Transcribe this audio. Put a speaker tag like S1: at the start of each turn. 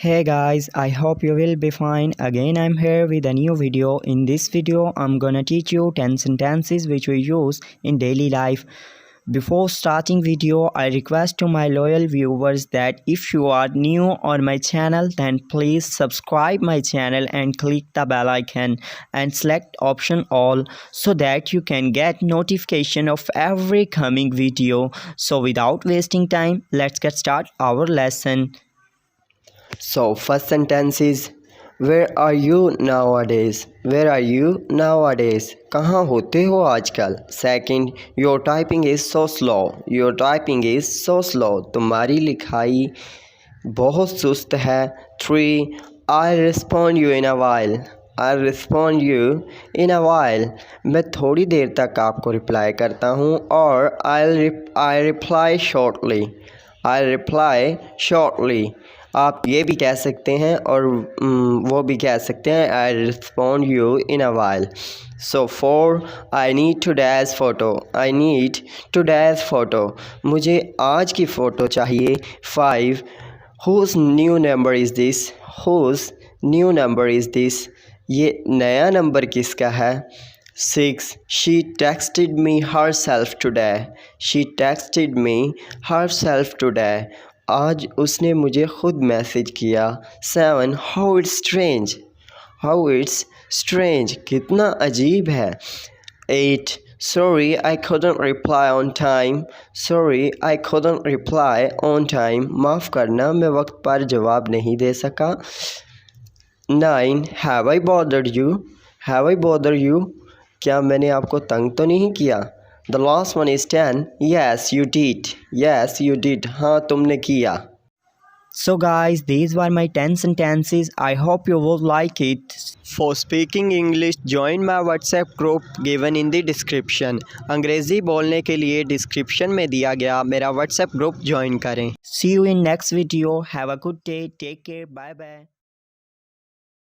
S1: Hey guys, I hope you will be fine. Again, I'm here with a new video. In this video, I'm gonna teach you 10 sentences which we use in daily life. Before starting video, I request to my loyal viewers that if you are new on my channel, then please subscribe my channel and click the bell icon and select option all so that you can get notification of every coming video. So without wasting time, let's get start our lesson.
S2: So first sentence is where are you nowadays? Where are you nowadays? कहाँ होते हो आजकल? Second, your typing is so slow. Your typing is so slow. तुम्हारी लिखाई बहुत सुस्त है. 3, I'll respond you in a while. I'll respond you in a while. मैं थोड़ी देर तक आपको रिप्लाई करता हूँ. और I'll reply shortly. I'll reply shortly. आप ये भी कह सकते हैं और वो भी कह सकते हैं I respond you in a while. So 4, I need today's photo. I need today's photo. मुझे आज की फ़ोटो चाहिए. 5, whose new number is this? Whose new number is this? ये नया नंबर किसका है? 6, she texted me herself today. She texted me herself today. आज उसने मुझे खुद मैसेज किया. 7, how it's strange. How it's strange. कितना अजीब है. 8, sorry I couldn't reply on time. Sorry I couldn't reply on time. माफ़ करना मैं वक्त पर जवाब नहीं दे सका. 9, have I bothered you? Have I bothered you? क्या मैंने आपको तंग तो नहीं किया? The last one is 10. Yes, you did. Yes, you did. हाँ तुमने किया.
S1: So guys, these were my 10 sentences. I hope you will like it.
S2: For speaking English, join my WhatsApp group given in the description. अंग्रेज़ी बोलने के लिए description में दिया गया मेरा WhatsApp ग्रुप ज्वाइन करें.
S1: See you in next video. Have a good day. Take care. Bye bye.